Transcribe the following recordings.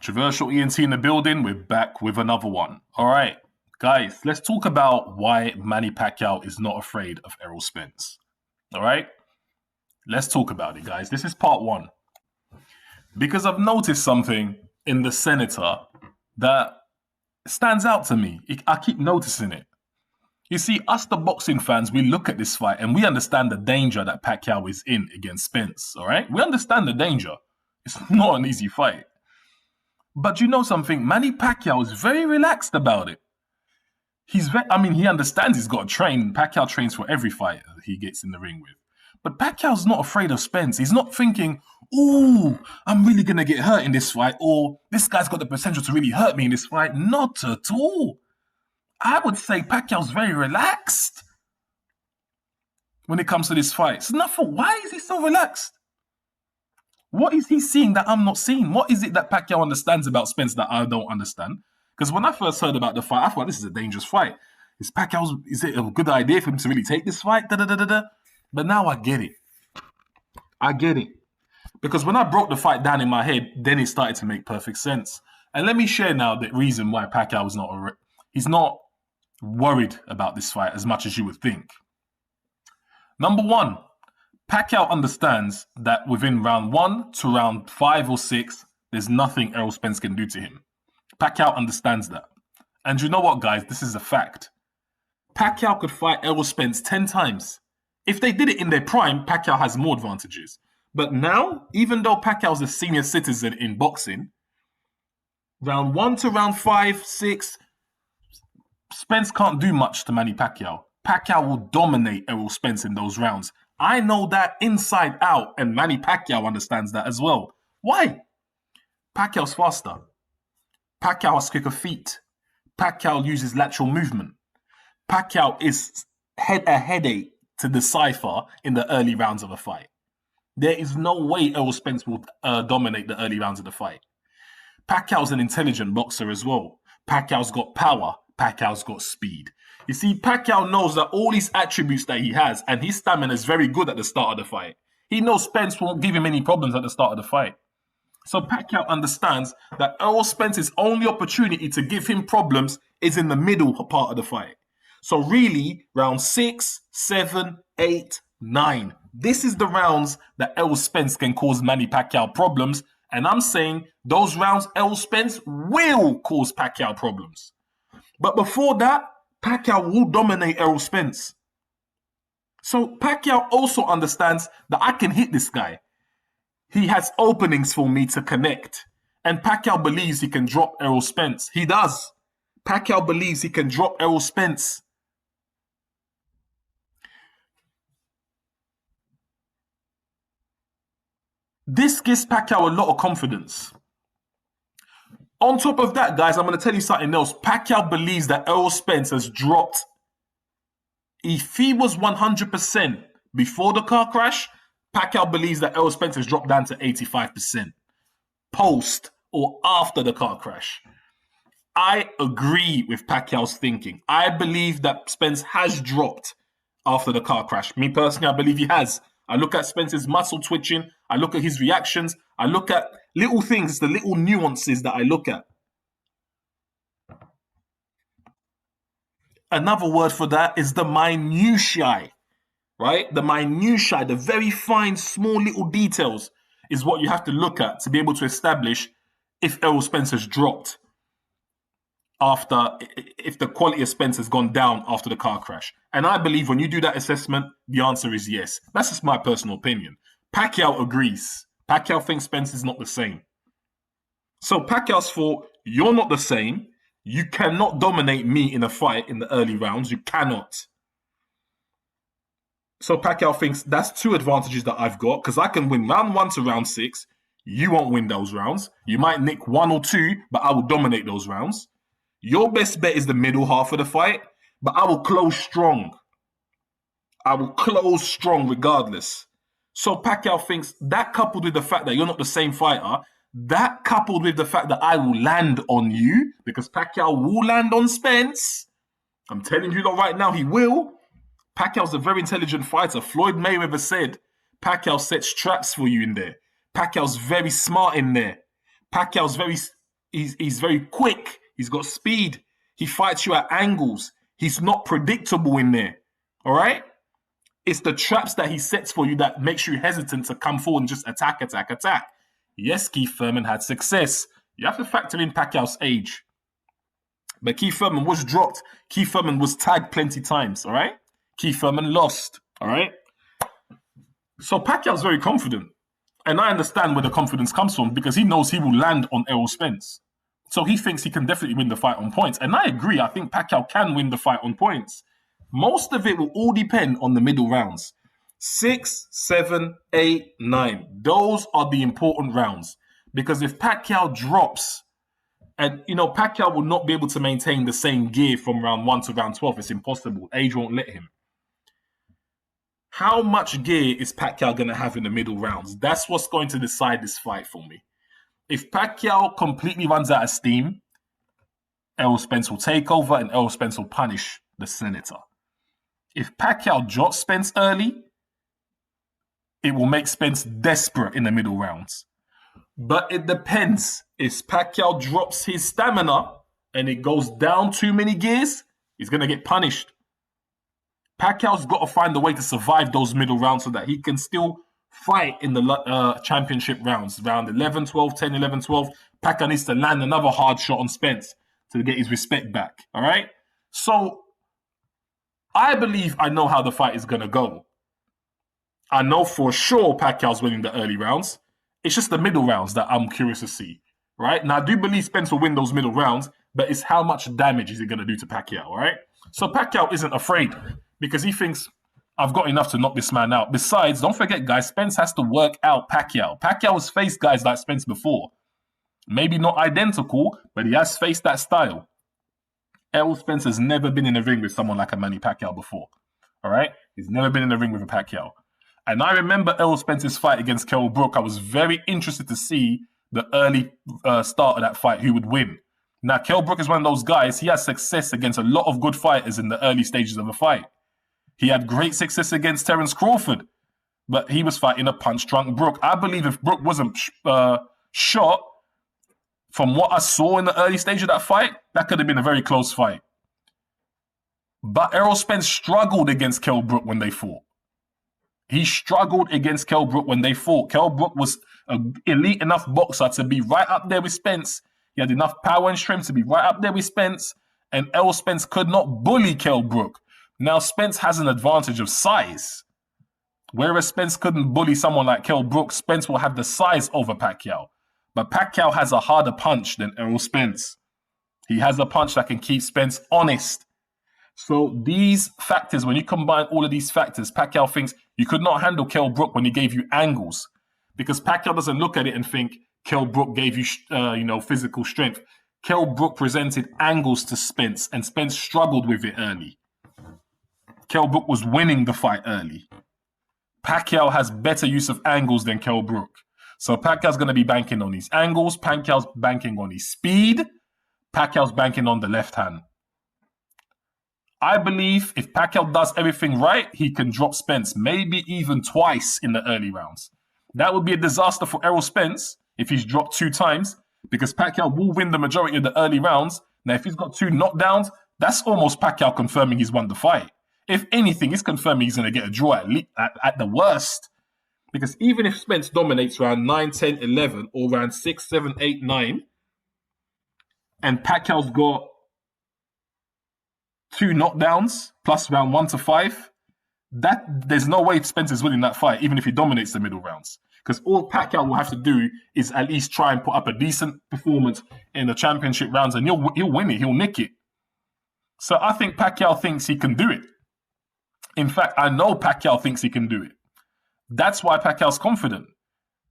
Controversial ENT in the building. We're back with another one. All right, guys, let's talk about why Manny Pacquiao is not afraid of Errol Spence. All right, let's talk about it, guys. This is part one. Because I've noticed something in the senator that stands out to me. I keep noticing it. You see, us, the boxing fans, we look at this fight and we understand the danger that Pacquiao is in against Spence. All right, we understand the danger. It's not an easy fight. But you know something? Manny Pacquiao is very relaxed about it. He understands he's got to train. Pacquiao trains for every fight he gets in the ring with. But Pacquiao's not afraid of Spence. He's not thinking, ooh, I'm really going to get hurt in this fight, or this guy's got the potential to really hurt me in this fight. Not at all. I would say Pacquiao's very relaxed when it comes to this fight. So nothing. Why is he so relaxed? What is he seeing that I'm not seeing? What is it that Pacquiao understands about Spence that I don't understand? Because when I first heard about the fight, I thought this is a dangerous fight. Is it a good idea for him to really take this fight? But now I get it. Because when I broke the fight down in my head, then it started to make perfect sense. And let me share now the reason why Pacquiao is he's not worried about this fight as much as you would think. Number one, Pacquiao understands that within round 1 to round 5 or 6, there's nothing Errol Spence can do to him. Pacquiao understands that. And you know what, guys? This is a fact. Pacquiao could fight Errol Spence 10 times. If they did it in their prime, Pacquiao has more advantages. But now, even though Pacquiao's a senior citizen in boxing, round 1 to round 5, 6, Spence can't do much to Manny Pacquiao. Pacquiao will dominate Errol Spence in those rounds. I know that inside out, and Manny Pacquiao understands that as well. Why? Pacquiao's faster. Pacquiao has quicker feet. Pacquiao uses lateral movement. Pacquiao is a headache to decipher in the early rounds of a fight. There is no way Errol Spence will dominate the early rounds of the fight. Pacquiao's an intelligent boxer as well. Pacquiao's got power. Pacquiao's got speed. You see, Pacquiao knows that all these attributes that he has, and his stamina is very good at the start of the fight. He knows Spence won't give him any problems at the start of the fight. So Pacquiao understands that Errol Spence's only opportunity to give him problems is in the middle part of the fight. So really, round 6, 7, 8, 9. This is the rounds that Errol Spence can cause Manny Pacquiao problems. And I'm saying those rounds, Errol Spence will cause Pacquiao problems. But before that, Pacquiao will dominate Errol Spence. So Pacquiao also understands that I can hit this guy. He has openings for me to connect. And Pacquiao believes he can drop Errol Spence. He does. Pacquiao believes he can drop Errol Spence. This gives Pacquiao a lot of confidence. On top of that, guys, I'm going to tell you something else. Pacquiao believes that Errol Spence has dropped. If he was 100% before the car crash, Pacquiao believes that Errol Spence has dropped down to 85% post or after the car crash. I agree with Pacquiao's thinking. I believe that Spence has dropped after the car crash. Me personally, I believe he has. I look at Spence's muscle twitching. I look at his reactions. I look at little things, the little nuances that I look at. Another word for that is the minutiae, right? The minutiae, the very fine, small little details is what you have to look at to be able to establish if Errol Spence has dropped if the quality of Spence has gone down after the car crash. And I believe when you do that assessment, the answer is yes. That's just my personal opinion. Pacquiao agrees. Pacquiao thinks Spence is not the same. So Pacquiao's thought, you're not the same. You cannot dominate me in a fight in the early rounds. You cannot. So Pacquiao thinks that's two advantages that I've got because I can win round 1 to round 6. You won't win those rounds. You might nick 1 or 2, but I will dominate those rounds. Your best bet is the middle half of the fight, but I will close strong. I will close strong regardless. So Pacquiao thinks that coupled with the fact that you're not the same fighter, that coupled with the fact that I will land on you, because Pacquiao will land on Spence. I'm telling you that right now, he will. Pacquiao's a very intelligent fighter. Floyd Mayweather said Pacquiao sets traps for you in there. Pacquiao's very smart in there. Pacquiao's very He's very quick. He's got speed. He fights you at angles. He's not predictable in there. All right? It's the traps that he sets for you that makes you hesitant to come forward and just attack, attack, attack. Yes, Keith Thurman had success. You have to factor in Pacquiao's age. But Keith Thurman was dropped. Keith Thurman was tagged plenty times, all right? Keith Thurman lost, all right? So Pacquiao's very confident. And I understand where the confidence comes from because he knows he will land on Errol Spence. So he thinks he can definitely win the fight on points. And I agree. I think Pacquiao can win the fight on points. Most of it will all depend on the middle rounds. 6, 7, 8, 9. Those are the important rounds. Because if Pacquiao drops, and Pacquiao will not be able to maintain the same gear from round 1 to round 12. It's impossible. Age won't let him. How much gear is Pacquiao going to have in the middle rounds? That's what's going to decide this fight for me. If Pacquiao completely runs out of steam, Errol Spence will take over and Errol Spence will punish the Senator. If Pacquiao drops Spence early, it will make Spence desperate in the middle rounds. But it depends. If Pacquiao drops his stamina and it goes down too many gears, he's going to get punished. Pacquiao's got to find a way to survive those middle rounds so that he can still fight in the championship rounds. Round 11, 12, 10, 11, 12. Pacquiao needs to land another hard shot on Spence to get his respect back. All right? So, I believe I know how the fight is going to go. I know for sure Pacquiao's winning the early rounds. It's just the middle rounds that I'm curious to see. Right? Now, I do believe Spence will win those middle rounds, but it's how much damage is it going to do to Pacquiao, all right? So Pacquiao isn't afraid because he thinks, I've got enough to knock this man out. Besides, don't forget, guys, Spence has to work out Pacquiao. Pacquiao has faced guys like Spence before. Maybe not identical, but he has faced that style. Errol Spence has never been in a ring with someone like a Manny Pacquiao before, all right? He's never been in a ring with a Pacquiao. And I remember Errol Spence's fight against Kell Brook. I was very interested to see the early start of that fight, who would win. Now, Kell Brook is one of those guys, he has success against a lot of good fighters in the early stages of a fight. He had great success against Terence Crawford, but he was fighting a punch-drunk Brook. I believe if Brook wasn't shot, from what I saw in the early stage of that fight, that could have been a very close fight. But Errol Spence struggled against Kell Brook when they fought. He struggled against Kell Brook when they fought. Kell Brook was an elite enough boxer to be right up there with Spence. He had enough power and strength to be right up there with Spence. And Errol Spence could not bully Kell Brook. Now, Spence has an advantage of size. Whereas Spence couldn't bully someone like Kell Brook, Spence will have the size over Pacquiao. But Pacquiao has a harder punch than Errol Spence. He has a punch that can keep Spence honest. So these factors, when you combine all of these factors, Pacquiao thinks you could not handle Kell Brook when he gave you angles. Because Pacquiao doesn't look at it and think Kell Brook gave you, physical strength. Kell Brook presented angles to Spence, and Spence struggled with it early. Kell Brook was winning the fight early. Pacquiao has better use of angles than Kell Brook. So Pacquiao's going to be banking on his angles. Pacquiao's banking on his speed. Pacquiao's banking on the left hand. I believe if Pacquiao does everything right, he can drop Spence, maybe even twice in the early rounds. That would be a disaster for Errol Spence if he's dropped 2 times, because Pacquiao will win the majority of the early rounds. Now, if he's got 2 knockdowns, that's almost Pacquiao confirming he's won the fight. If anything, he's confirming he's going to get a draw at the worst. Because even if Spence dominates round 9, 10, 11, or round 6, 7, 8, 9, and Pacquiao's got 2 knockdowns plus round 1 to 5, there's no way Spence is winning that fight, even if he dominates the middle rounds. Because all Pacquiao will have to do is at least try and put up a decent performance in the championship rounds, and he'll win it, he'll nick it. So I think Pacquiao thinks he can do it. In fact, I know Pacquiao thinks he can do it. That's why Pacquiao's confident.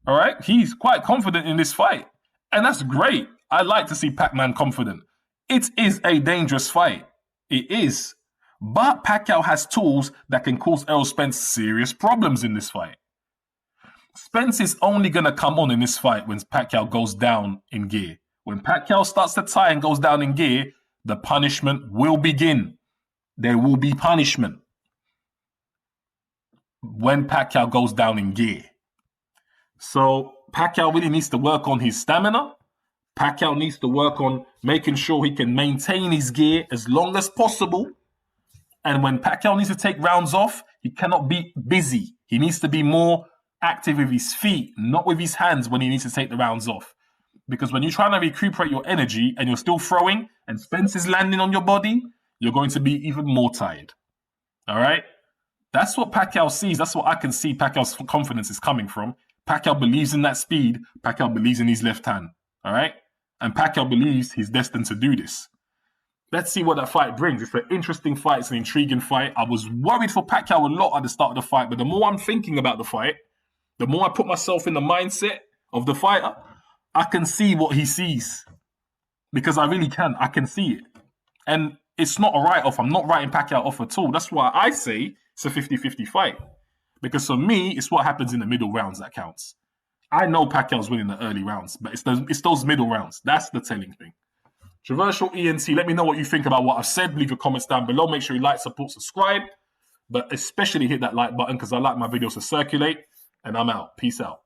All right? He's quite confident in this fight. And that's great. I like to see Pac-Man confident. It is a dangerous fight. It is. But Pacquiao has tools that can cause Errol Spence serious problems in this fight. Spence is only going to come on in this fight when Pacquiao goes down in gear. When Pacquiao starts to tie and goes down in gear, the punishment will begin. There will be punishment when Pacquiao goes down in gear. So Pacquiao really needs to work on his stamina. Pacquiao needs to work on making sure he can maintain his gear as long as possible. And when Pacquiao needs to take rounds off, he cannot be busy. He needs to be more active with his feet, not with his hands when he needs to take the rounds off. Because when you're trying to recuperate your energy and you're still throwing and Spence is landing on your body, you're going to be even more tired. All right? That's what Pacquiao sees. That's what I can see Pacquiao's confidence is coming from. Pacquiao believes in that speed. Pacquiao believes in his left hand. All right? And Pacquiao believes he's destined to do this. Let's see what that fight brings. It's an interesting fight. It's an intriguing fight. I was worried for Pacquiao a lot at the start of the fight, but the more I'm thinking about the fight, the more I put myself in the mindset of the fighter, I can see what he sees. Because I really can. I can see it. And it's not a write-off. I'm not writing Pacquiao off at all. That's why I say it's a 50-50 fight. Because for me, it's what happens in the middle rounds that counts. I know Pacquiao's winning the early rounds, but it's those middle rounds. That's the telling thing. Controversial ENT, let me know what you think about what I've said. Leave your comments down below. Make sure you like, support, subscribe. But especially hit that like button because I like my videos to circulate. And I'm out. Peace out.